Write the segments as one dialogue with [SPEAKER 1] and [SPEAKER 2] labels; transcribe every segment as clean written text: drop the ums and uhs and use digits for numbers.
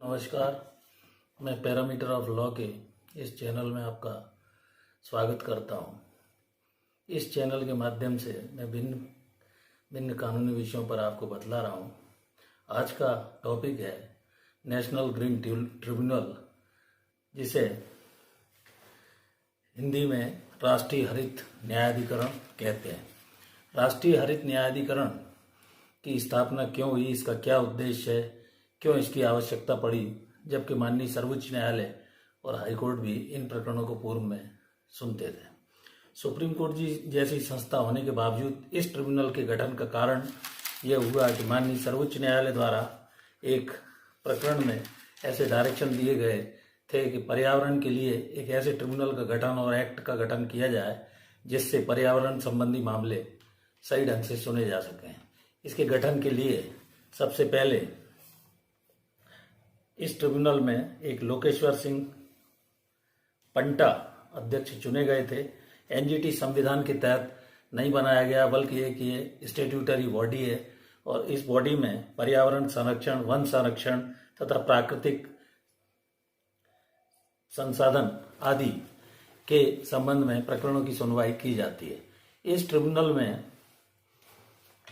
[SPEAKER 1] नमस्कार। मैं parameter of law के इस चैनल में आपका स्वागत करता हूं। इस चैनल के माध्यम से मैं भिन्न भिन्न कानूनी विषयों पर आपको बतला रहा हूं। आज का टॉपिक है नेशनल ग्रीन ट्रिब्यूनल, जिसे हिंदी में राष्ट्रीय हरित न्यायाधिकरण कहते हैं। राष्ट्रीय हरित न्यायाधिकरण की स्थापना क्यों हुई, इसका क्या उद्देश्य है, क्यों इसकी आवश्यकता पड़ी, जबकि माननीय सर्वोच्च न्यायालय और हाईकोर्ट भी इन प्रकरणों को पूर्व में सुनते थे। सुप्रीम कोर्ट जी जैसी संस्था होने के बावजूद इस ट्रिब्यूनल के गठन का कारण यह हुआ कि माननीय सर्वोच्च न्यायालय द्वारा एक प्रकरण में ऐसे डायरेक्शन दिए गए थे कि पर्यावरण के लिए एक ऐसे ट्रिब्यूनल का गठन और एक्ट का गठन किया जाए जिससे पर्यावरण संबंधी मामले सही ढंग से सुने जा सकें। इसके गठन के लिए सबसे पहले इस ट्रिब्यूनल में एक लोकेश्वर सिंह पंटा अध्यक्ष चुने गए थे। एनजीटी संविधान के तहत नहीं बनाया गया, बल्कि एक ये स्टैट्यूटरी बॉडी है और इस बॉडी में पर्यावरण संरक्षण, वन संरक्षण तथा प्राकृतिक संसाधन आदि के संबंध में प्रकरणों की सुनवाई की जाती है। इस ट्रिब्यूनल में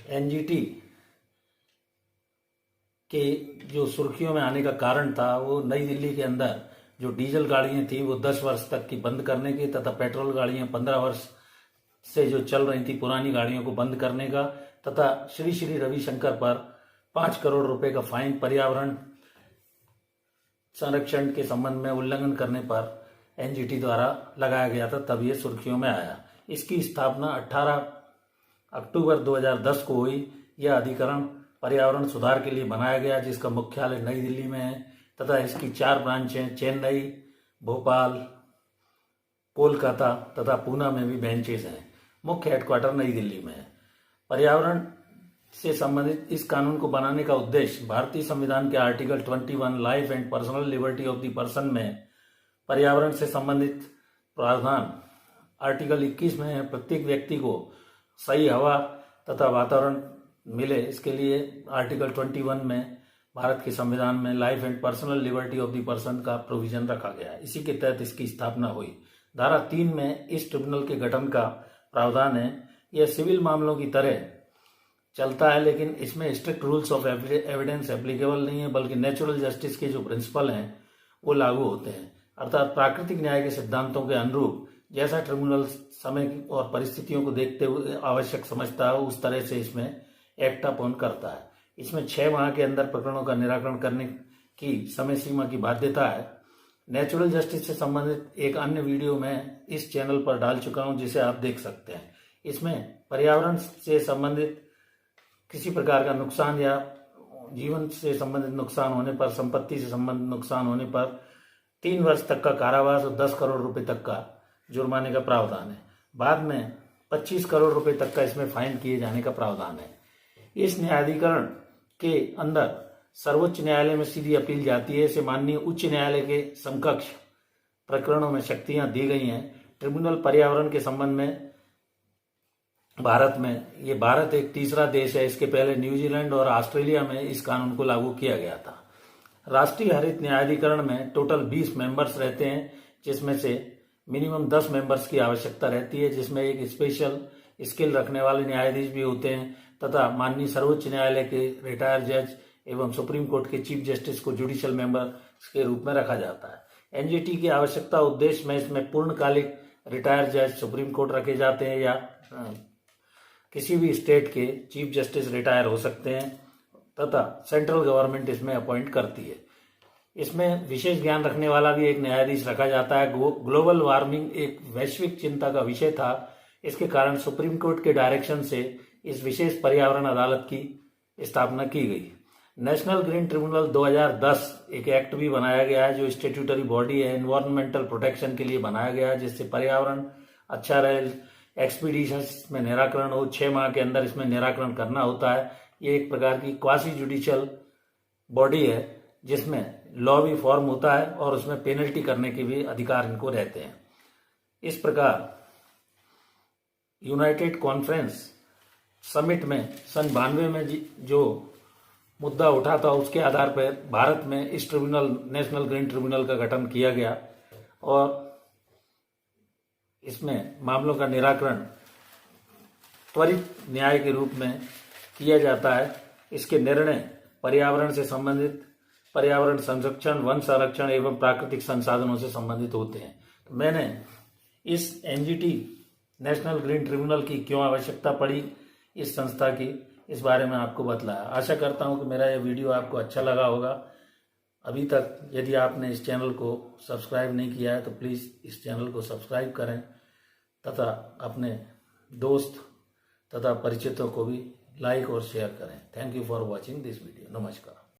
[SPEAKER 1] एनजीटी के जो सुर्खियों में आने का कारण था वो नई दिल्ली के अंदर जो डीजल गाड़ियां थी वो 10 वर्ष तक की बंद करने की तथा पेट्रोल गाड़ियां 15 वर्ष से जो चल रही थी पुरानी गाड़ियों को बंद करने का तथा श्री श्री रविशंकर पर 5 करोड़ रुपए का फाइन पर्यावरण संरक्षण के संबंध में उल्लंघन करने पर एनजीटी द्वारा लगाया गया था, तब ये सुर्खियों में आया। इसकी स्थापना 18 अक्टूबर 2010 को हुई। यह अधिकरण पर्यावरण सुधार के लिए बनाया गया, जिसका मुख्यालय नई दिल्ली में है तथा इसकी 4 ब्रांचें चेन्नई, भोपाल, कोलकाता तथा पूना में भी बेंचेस हैं। मुख्य हेडक्वार्टर नई दिल्ली में है। पर्यावरण से संबंधित इस कानून को बनाने का उद्देश्य भारतीय संविधान के article 21 life and personal liberty of the person में पर्यावरण से संबंधित प्रावधान आर्टिकल 21 में है। प्रत्येक व्यक्ति को सही हवा तथा वातावरण मिले, इसके लिए आर्टिकल 21 में भारत के संविधान में life and personal liberty of the person का प्रोविजन रखा गया है। इसी के तहत इसकी स्थापना हुई। धारा 3 में इस ट्रिब्यूनल के गठन का प्रावधान है। यह सिविल मामलों की तरह चलता है, लेकिन इसमें strict rules of evidence applicable नहीं है, बल्कि नेचुरल जस्टिस के जो प्रिंसिपल हैं वो लागू होते हैं। अर्थात प्राकृतिक न्याय के सिद्धांतों के अनुरूप जैसा ट्रिब्यूनल समय और परिस्थितियों को देखते हुए आवश्यक समझता है, उस तरह से इसमें एक्ट अपॉन करता है। इसमें 6 माह के अंदर प्रकरणों का निराकरण करने की समय सीमा की बाध्यता है। नेचुरल जस्टिस से संबंधित एक अन्य वीडियो मैं इस चैनल पर डाल चुका हूं, जिसे आप देख सकते हैं। इसमें पर्यावरण से संबंधित किसी प्रकार का नुकसान या जीवन से संबंधित नुकसान होने पर, संपत्ति से संबंधित नुकसान होने पर 3 वर्ष तक का कारावास और 10 करोड़ रुपए तक का जुर्माने का प्रावधान है। बाद में 25 करोड़ रुपए तक का इसमें फाइन किए जाने का प्रावधान है। इस न्यायाधिकरण के अंदर सर्वोच्च न्यायालय में सीधी अपील जाती है। इसे माननीय उच्च न्यायालय के समकक्ष प्रकरणों में शक्तियां दी गई हैं। ट्रिब्यूनल पर्यावरण के संबंध में भारत एक तीसरा देश है। इसके पहले न्यूजीलैंड और ऑस्ट्रेलिया में इस कानून को लागू किया गया था। राष्ट्रीय हरित न्यायाधिकरण में टोटल 20 मेंबर्स रहते हैं, जिसमें से मिनिमम 10 मेंबर्स की आवश्यकता रहती है, जिसमें एक स्पेशल स्किल रखने वाले न्यायाधीश भी होते हैं तथा माननीय सर्वोच्च न्यायालय के रिटायर्ड जज एवं सुप्रीम कोर्ट के चीफ जस्टिस को जुडिशियल मेंबर के रूप में रखा जाता है। एनजीटी की आवश्यकता उद्देश्य में इसमें पूर्णकालिक रिटायर्ड जज सुप्रीम कोर्ट रखे जाते हैं या किसी भी स्टेट के चीफ जस्टिस रिटायर हो सकते हैं तथा सेंट्रल गवर्नमेंट इसमें अपॉइंट करती है। इसमें विशेष ज्ञान रखने वाला भी एक न्यायाधीश रखा जाता है। ग्लोबल वार्मिंग एक वैश्विक चिंता का विषय था। इसके कारण सुप्रीम कोर्ट के डायरेक्शन से इस विशेष पर्यावरण अदालत की स्थापना की गई। नेशनल ग्रीन ट्रिब्यूनल 2010 एक एक्ट भी बनाया गया है, जो स्टैट्यूटरी बॉडी है, एनवायरमेंटल प्रोटेक्शन के लिए बनाया गया है, जिससे पर्यावरण अच्छा रहे, एक्सपीडिशंस में निराकरण हो। 6 माह के अंदर इसमें निराकरण करना होता है। ये एक प्रकार की क्वासी जुडिशियल बॉडी है, जिसमें लॉ भी फॉर्म होता है और उसमें पेनल्टी करने के भी अधिकार इनको रहते हैं। इस प्रकार यूनाइटेड कॉन्फ्रेंस समिट में सन 92 में जो मुद्दा उठा था, उसके आधार पर भारत में इस ट्रिब्यूनल, नेशनल ग्रीन ट्रिब्यूनल का गठन किया गया और इसमें मामलों का निराकरण त्वरित न्याय के रूप में किया जाता है। इसके निर्णय पर्यावरण से संबंधित, पर्यावरण संरक्षण, वन संरक्षण एवं प्राकृतिक संसाधनों से संबंधित होते हैं। तो मैंने इस एनजीटी, नेशनल ग्रीन ट्रिब्यूनल की क्यों आवश्यकता पड़ी इस संस्था की, इस बारे में आपको बतलाया। आशा करता हूं कि मेरा यह वीडियो आपको अच्छा लगा होगा। अभी तक यदि आपने इस चैनल को सब्सक्राइब नहीं किया है तो प्लीज़ इस चैनल को सब्सक्राइब करें तथा अपने दोस्त तथा परिचितों को भी लाइक और शेयर करें। Thank you for watching this video. नमस्कार।